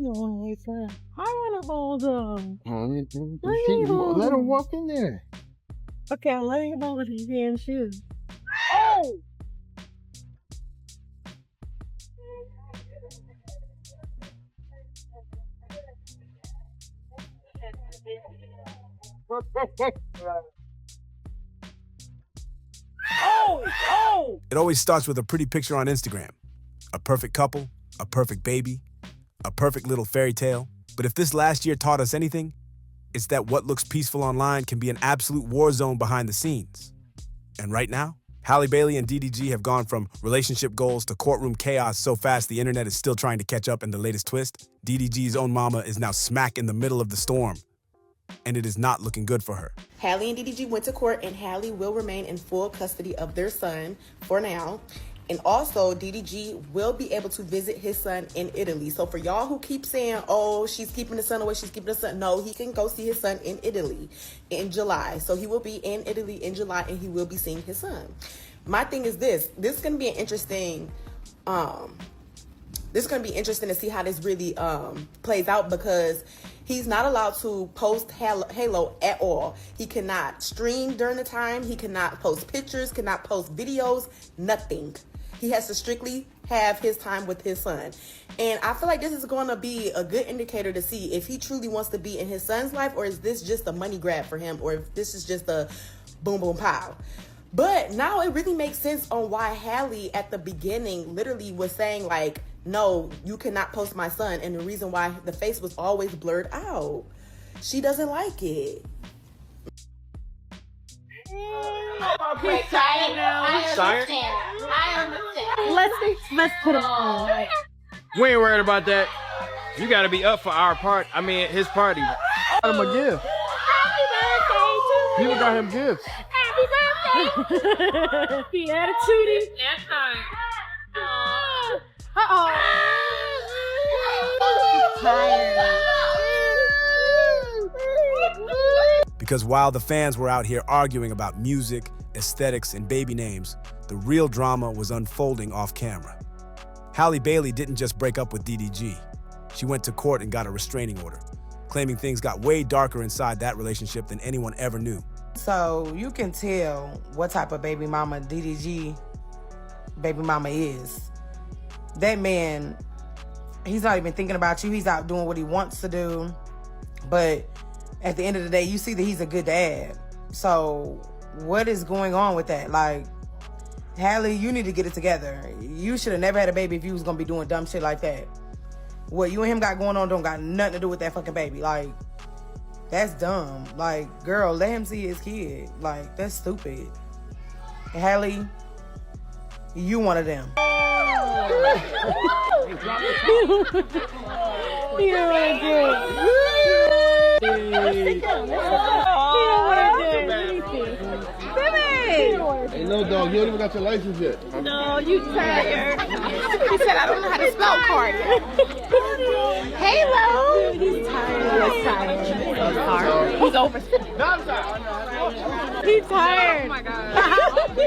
No, he said, I want to hold him. Let him walk in there. Okay, I'm letting him hold his damn shoes. Oh! Oh! It always starts with a pretty picture on Instagram. A perfect couple, a perfect baby, a perfect little fairy tale. But if this last year taught us anything, it's that what looks peaceful online can be an absolute war zone behind the scenes. And right now, Halle Bailey and DDG have gone from relationship goals to courtroom chaos so fast the internet is still trying to catch up in the latest twist. DDG's own mama is now smack in the middle of the storm. And it is not looking good for her. Halle and DDG went to court, and Halle will remain in full custody of their son for now. And also, DDG will be able to visit his son in Italy. So for y'all who keep saying, oh, she's keeping the son away, she's keeping the son. No, he can go see his son in Italy in July. So he will be in Italy in July, and he will be seeing his son. My thing is this is going to be an interesting, to see how this really plays out, because he's not allowed to post Halo at all. He cannot stream during the time. He cannot post pictures, cannot post videos, nothing. He has to strictly have his time with his son. And I feel like this is going to be a good indicator to see if he truly wants to be in his son's life, or is this just a money grab for him, or if this is just a boom, boom, pow. But now it really makes sense on why Halle at the beginning literally was saying like, no, you cannot post my son. And the reason why the face was always blurred out. She doesn't like it. Okay, I understand. Let's put him on. We ain't worried about that. You gotta be up for our part. I mean, his party. Got him a gift. Happy birthday to People you. got him gifts. Happy birthday. The attitude. Uh-oh. Because while the fans were out here arguing about music, aesthetics, and baby names, the real drama was unfolding off camera. Halle Bailey didn't just break up with DDG. She went to court and got a restraining order, claiming things got way darker inside that relationship than anyone ever knew. So you can tell what type of baby mama DDG baby mama is. That man, he's not even thinking about you. He's out doing what he wants to do. But at the end of the day, you see that he's a good dad. So what is going on with that? Like, Halle, you need to get it together. You should have never had a baby if you was going to be doing dumb shit like that. What you and him got going on don't got nothing to do with that fucking baby. Like, that's dumb. Like, girl, let him see his kid. Like, that's stupid. Halle, you one of them. Hey, no, dog, you don't even got your license yet. No, you tired. He said I don't know how to spell cardiac. Halo. He's tired. He's tired. He's overstepped. No, I'm sorry. He's tired. Oh my God.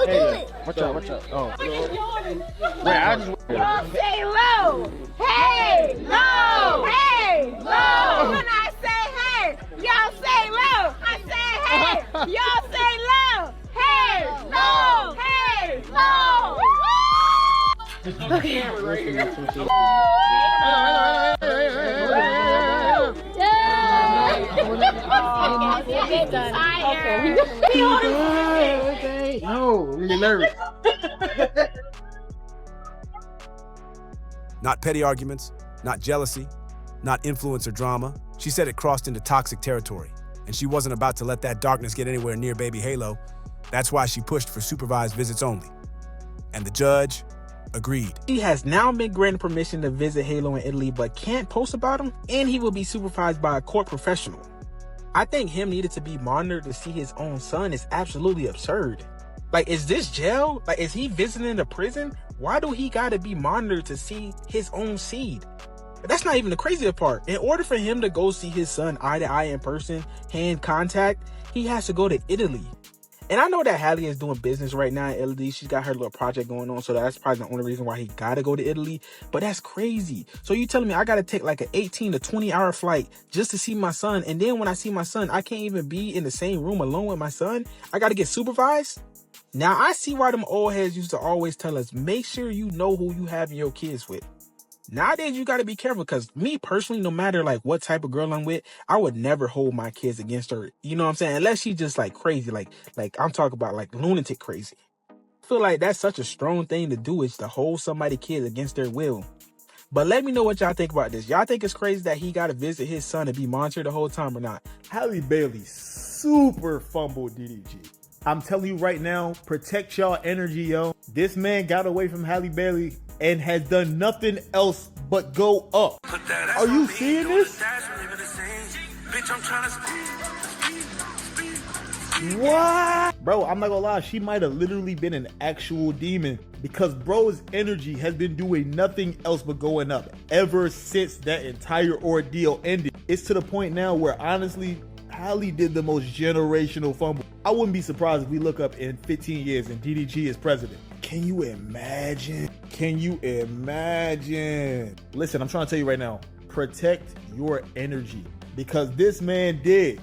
Hey, watch out. Oh. Wait, I just... Y'all say low. Hey, low. Hey, low. When I say hey, y'all say low. I say hey, y'all say low. Hey, low. Hey, low. Okay. Okay. No, I'm getting nervous. Not petty arguments, not jealousy, not influencer drama. She said it crossed into toxic territory, and she wasn't about to let that darkness get anywhere near baby Halo. That's why she pushed for supervised visits only. And the judge agreed. He has now been granted permission to visit Halo in Italy, but can't post about him, and he will be supervised by a court professional. I think him needed to be monitored to see his own son is absolutely absurd. Like, is this jail? Like, is he visiting a prison? Why do he gotta be monitored to see his own seed? That's not even the craziest part. In order for him to go see his son eye to eye in person, hand contact, he has to go to Italy. And I know that Halle is doing business right now in Italy. She's got her little project going on, so that's probably the only reason why he gotta go to Italy. But that's crazy. So you telling me I gotta take like an 18 to 20 hour flight just to see my son, and then when I see my son, I can't even be in the same room alone with my son? I gotta get supervised? Now I see why them old heads used to always tell us, make sure you know who you having your kids with. Nowadays, you got to be careful, because me personally, no matter like what type of girl I'm with, I would never hold my kids against her. You know what I'm saying? Unless she just like crazy, like I'm talking about like lunatic crazy. I feel like that's such a strong thing to do, is to hold somebody's kids against their will. But let me know what y'all think about this. Y'all think it's crazy that he got to visit his son and be monitored the whole time or not? Halle Bailey super fumbled DDG. I'm telling you right now, protect y'all energy, yo. This man got away from Halle Bailey and has done nothing else but go up. Are you seeing this? What? Bro, I'm not gonna lie, she might have literally been an actual demon, because bro's energy has been doing nothing else but going up ever since that entire ordeal ended. It's to the point now where honestly, Halle did the most generational fumble. I wouldn't be surprised if we look up in 15 years and DDG is president. Can you imagine? Can you imagine? Listen, I'm trying to tell you right now, protect your energy, because this man did.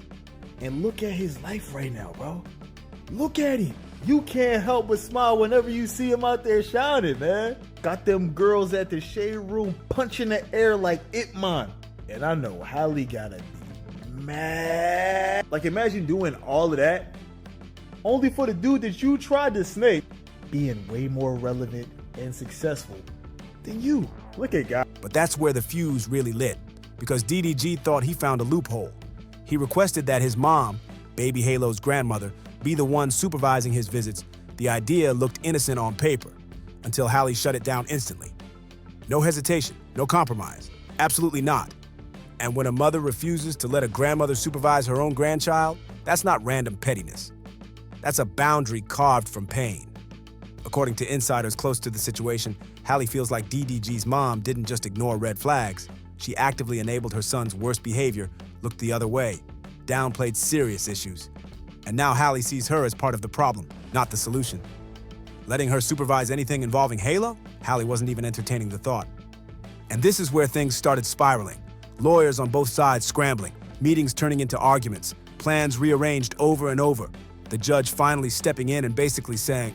And look at his life right now, bro. Look at him. You can't help but smile whenever you see him out there shining, man. Got them girls at the shade room punching the air like Ip Man. And I know Halle gotta be mad. Like, imagine doing all of that only for the dude that you tried to snake being way more relevant and successful than you. Look at God. But that's where the fuse really lit, because DDG thought he found a loophole. He requested that his mom, baby Halo's grandmother, be the one supervising his visits. The idea looked innocent on paper, until Halle shut it down instantly. No hesitation, no compromise, absolutely not. And when a mother refuses to let a grandmother supervise her own grandchild, that's not random pettiness. That's a boundary carved from pain. According to insiders close to the situation, Halle feels like DDG's mom didn't just ignore red flags. She actively enabled her son's worst behavior, looked the other way, downplayed serious issues. And now Halle sees her as part of the problem, not the solution. Letting her supervise anything involving Halo? Halle wasn't even entertaining the thought. And this is where things started spiraling. Lawyers on both sides scrambling, meetings turning into arguments, plans rearranged over and over. The judge finally stepping in and basically saying,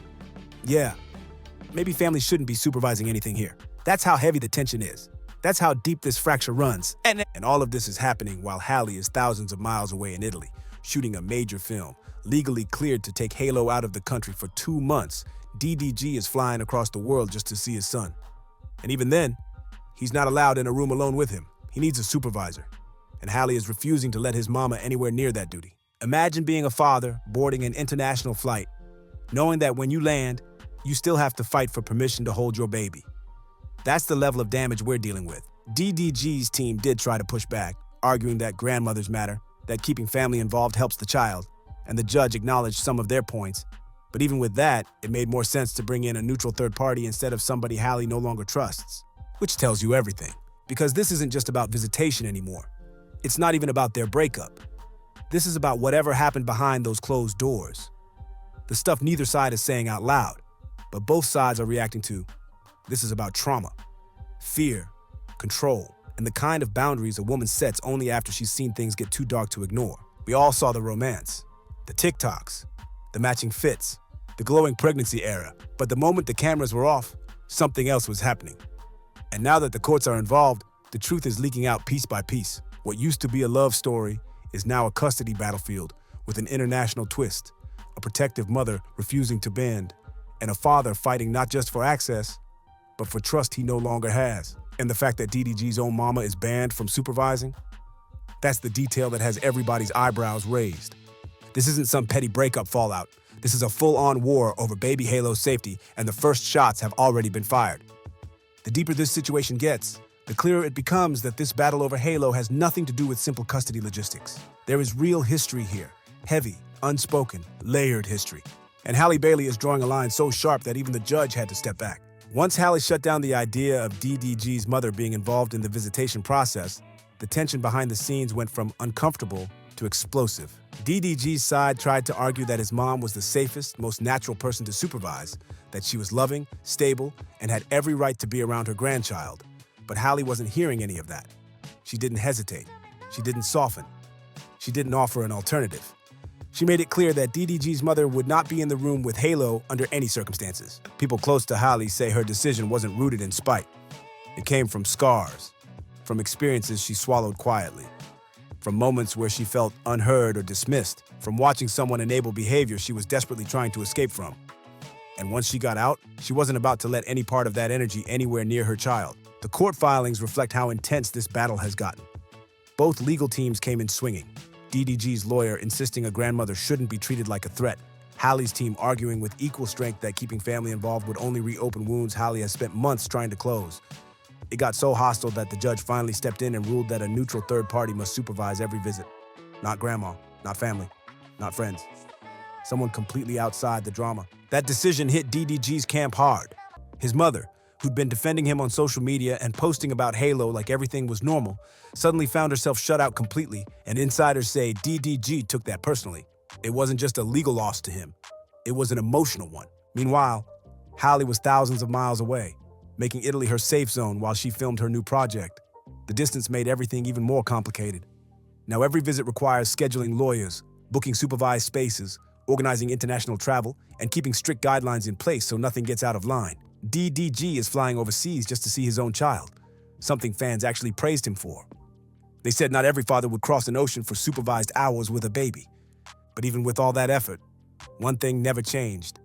yeah, maybe families shouldn't be supervising anything here. That's how heavy the tension is. That's how deep this fracture runs. And all of this is happening while Halle is thousands of miles away in Italy, shooting a major film, legally cleared to take Halo out of the country for 2 months. DDG is flying across the world just to see his son. And even then, he's not allowed in a room alone with him. He needs a supervisor. And Halle is refusing to let his mama anywhere near that duty. Imagine being a father boarding an international flight, knowing that when you land, you still have to fight for permission to hold your baby. That's the level of damage we're dealing with. DDG's team did try to push back, arguing that grandmothers matter, that keeping family involved helps the child, and the judge acknowledged some of their points. But even with that, it made more sense to bring in a neutral third party instead of somebody Halle no longer trusts. Which tells you everything, because this isn't just about visitation anymore. It's not even about their breakup. This is about whatever happened behind those closed doors. The stuff neither side is saying out loud, but both sides are reacting to. This is about trauma, fear, control, and the kind of boundaries a woman sets only after she's seen things get too dark to ignore. We all saw the romance, the TikToks, the matching fits, the glowing pregnancy era, but the moment the cameras were off, something else was happening. And now that the courts are involved, the truth is leaking out piece by piece. What used to be a love story is now a custody battlefield with an international twist, a protective mother refusing to bend, and a father fighting not just for access, but for trust he no longer has. And the fact that DDG's own mama is banned from supervising? That's the detail that has everybody's eyebrows raised. This isn't some petty breakup fallout. This is a full-on war over baby Halo's safety, and the first shots have already been fired. The deeper this situation gets, the clearer it becomes that this battle over Halo has nothing to do with simple custody logistics. There is real history here, heavy, unspoken, layered history. And Halle Bailey is drawing a line so sharp that even the judge had to step back. Once Halle shut down the idea of DDG's mother being involved in the visitation process, the tension behind the scenes went from uncomfortable to to explosive. DDG's side tried to argue that his mom was the safest, most natural person to supervise, that she was loving, stable, and had every right to be around her grandchild. But Halle wasn't hearing any of that. She didn't hesitate. She didn't soften. She didn't offer an alternative. She made it clear that DDG's mother would not be in the room with Halo under any circumstances. People close to Halle say her decision wasn't rooted in spite. It came from scars, from experiences she swallowed quietly, from moments where she felt unheard or dismissed, from watching someone enable behavior she was desperately trying to escape from. And once she got out, she wasn't about to let any part of that energy anywhere near her child. The court filings reflect how intense this battle has gotten. Both legal teams came in swinging. DDG's lawyer insisting a grandmother shouldn't be treated like a threat. Halle's team arguing with equal strength that keeping family involved would only reopen wounds Halle has spent months trying to close. It got so hostile that the judge finally stepped in and ruled that a neutral third party must supervise every visit. Not grandma, not family, not friends. Someone completely outside the drama. That decision hit DDG's camp hard. His mother, who'd been defending him on social media and posting about Halo like everything was normal, suddenly found herself shut out completely, and insiders say DDG took that personally. It wasn't just a legal loss to him. It was an emotional one. Meanwhile, Halle was thousands of miles away, making Italy her safe zone while she filmed her new project. The distance made everything even more complicated. Now every visit requires scheduling lawyers, booking supervised spaces, organizing international travel, and keeping strict guidelines in place so nothing gets out of line. DDG is flying overseas just to see his own child, something fans actually praised him for. They said not every father would cross an ocean for supervised hours with a baby. But even with all that effort, one thing never changed.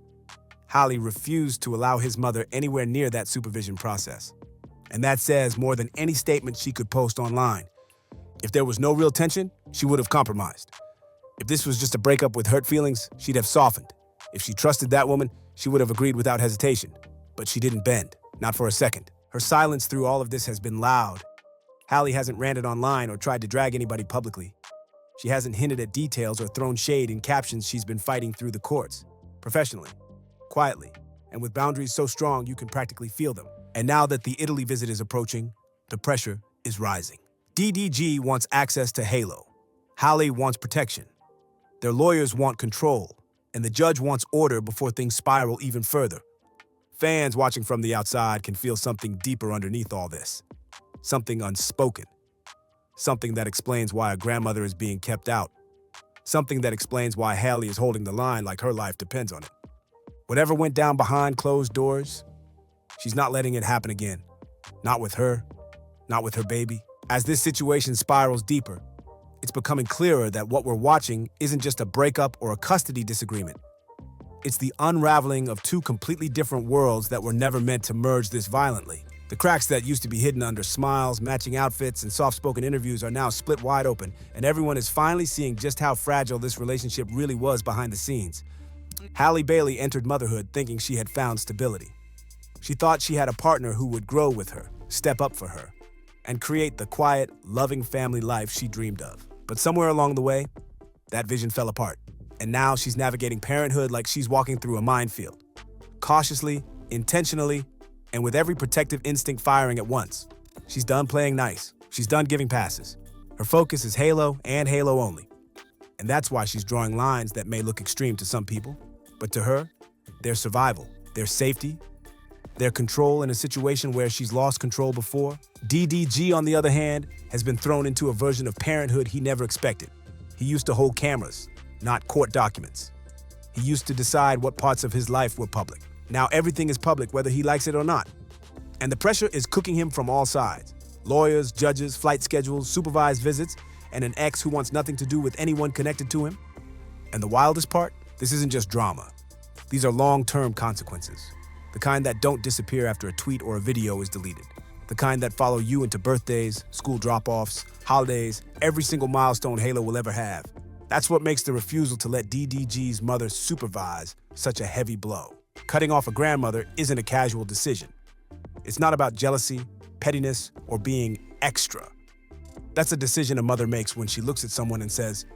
Halle refused to allow his mother anywhere near that supervision process. And that says more than any statement she could post online. If there was no real tension, she would have compromised. If this was just a breakup with hurt feelings, she'd have softened. If she trusted that woman, she would have agreed without hesitation. But she didn't bend, not for a second. Her silence through all of this has been loud. Halle hasn't ranted online or tried to drag anybody publicly. She hasn't hinted at details or thrown shade in captions she's been fighting through the courts. Professionally, quietly, and with boundaries so strong you can practically feel them. And now that the Italy visit is approaching, the pressure is rising. DDG wants access to Halo. Halle wants protection. Their lawyers want control, and the judge wants order before things spiral even further. Fans watching from the outside can feel something deeper underneath all this. Something unspoken. Something that explains why a grandmother is being kept out. Something that explains why Halle is holding the line like her life depends on it. Whatever went down behind closed doors, she's not letting it happen again. Not with her, not with her baby. As this situation spirals deeper, it's becoming clearer that what we're watching isn't just a breakup or a custody disagreement. It's the unraveling of two completely different worlds that were never meant to merge this violently. The cracks that used to be hidden under smiles, matching outfits, and soft-spoken interviews are now split wide open, and everyone is finally seeing just how fragile this relationship really was behind the scenes. Halle Bailey entered motherhood thinking she had found stability. She thought she had a partner who would grow with her, step up for her, and create the quiet, loving family life she dreamed of. But somewhere along the way, that vision fell apart. And now she's navigating parenthood like she's walking through a minefield. Cautiously, intentionally, and with every protective instinct firing at once. She's done playing nice. She's done giving passes. Her focus is Halo and Halo only. And that's why she's drawing lines that may look extreme to some people. But to her, their survival, their safety, their control in a situation where she's lost control before. DDG, on the other hand, has been thrown into a version of parenthood he never expected. He used to hold cameras, not court documents. He used to decide what parts of his life were public. Now everything is public whether he likes it or not. And the pressure is cooking him from all sides. Lawyers, judges, flight schedules, supervised visits, and an ex who wants nothing to do with anyone connected to him. And the wildest part, this isn't just drama. These are long-term consequences. The kind that don't disappear after a tweet or a video is deleted. The kind that follow you into birthdays, school drop-offs, holidays, every single milestone Halo will ever have. That's what makes the refusal to let DDG's mother supervise such a heavy blow. Cutting off a grandmother isn't a casual decision. It's not about jealousy, pettiness, or being extra. That's a decision a mother makes when she looks at someone and says,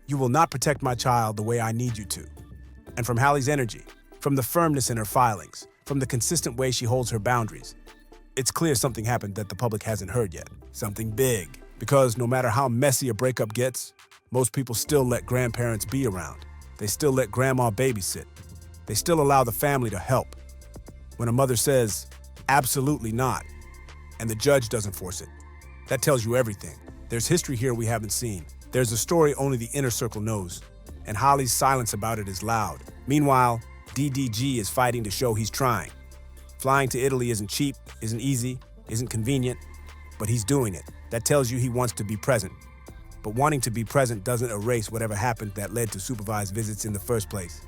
"You will not protect my child the way I need you to." And from Halle's energy, from the firmness in her filings, from the consistent way she holds her boundaries, it's clear something happened that the public hasn't heard yet. Something big. Because no matter how messy a breakup gets, Most people still let grandparents be around. They still let grandma babysit. They still allow the family to help. When a mother says, absolutely not, and the judge doesn't force it, that tells you everything. There's history here we haven't seen. There's a story only the inner circle knows, and Holly's silence about it is loud. Meanwhile, DDG is fighting to show he's trying. Flying to Italy isn't cheap, isn't easy, isn't convenient, but he's doing it. That tells you he wants to be present. But wanting to be present doesn't erase whatever happened that led to supervised visits in the first place.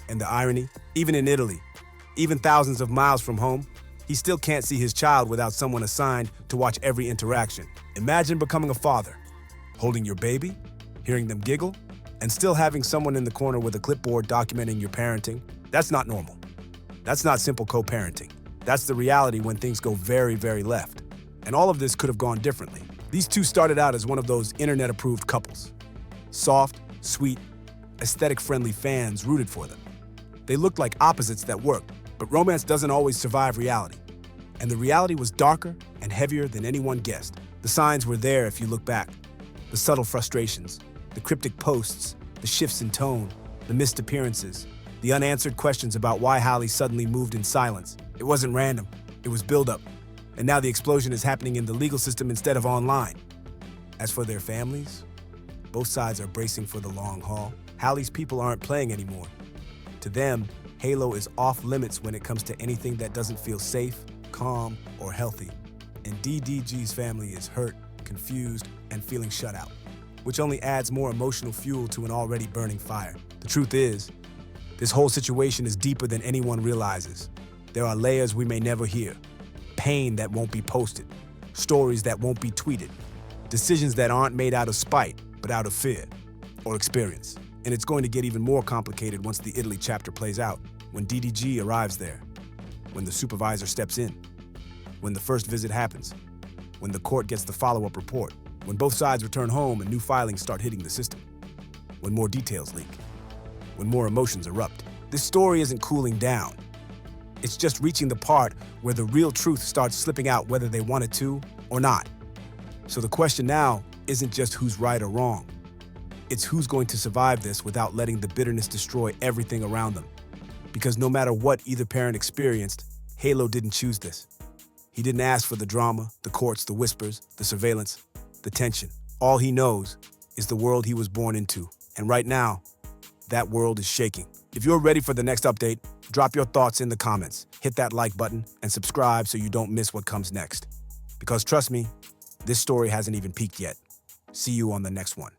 And the irony, even in Italy, even thousands of miles from home, he still can't see his child without someone assigned to watch every interaction. Imagine becoming a father, holding your baby, hearing them giggle, and still having someone in the corner with a clipboard documenting your parenting. That's not normal. That's not simple co-parenting. That's the reality when things go very, very left. And all of this could have gone differently. These two started out as one of those internet-approved couples. Soft, sweet, aesthetic-friendly fans rooted for them. They looked like opposites that worked, but romance doesn't always survive reality. And the reality was darker and heavier than anyone guessed. The signs were there if you look back. The subtle frustrations, the cryptic posts, the shifts in tone, the missed appearances, the unanswered questions about why Halle suddenly moved in silence. It wasn't random, it was buildup. And now the explosion is happening in the legal system instead of online. As for their families, both sides are bracing for the long haul. Halle's people aren't playing anymore. To them, Halo is off limits when it comes to anything that doesn't feel safe, calm, or healthy. And DDG's family is hurt, confused, and feeling shut out, which only adds more emotional fuel to an already burning fire. The truth is, this whole situation is deeper than anyone realizes. There are layers we may never hear. Pain that won't be posted, stories that won't be tweeted, decisions that aren't made out of spite, but out of fear or experience. And it's going to get even more complicated once the Italy chapter plays out, when DDG arrives there, when the supervisor steps in, when the first visit happens, when the court gets the follow-up report, when both sides return home and new filings start hitting the system, when more details leak, when more emotions erupt. This story isn't cooling down. It's just reaching the part where the real truth starts slipping out whether they want it to or not. So the question now isn't just who's right or wrong. It's who's going to survive this without letting the bitterness destroy everything around them. Because no matter what either parent experienced, Halo didn't choose this. He didn't ask for the drama, the courts, the whispers, the surveillance, the tension. All he knows is the world he was born into. And right now, that world is shaking. If you're ready for the next update, drop your thoughts in the comments, hit that like button, and subscribe so you don't miss what comes next. Because trust me, this story hasn't even peaked yet. See you on the next one.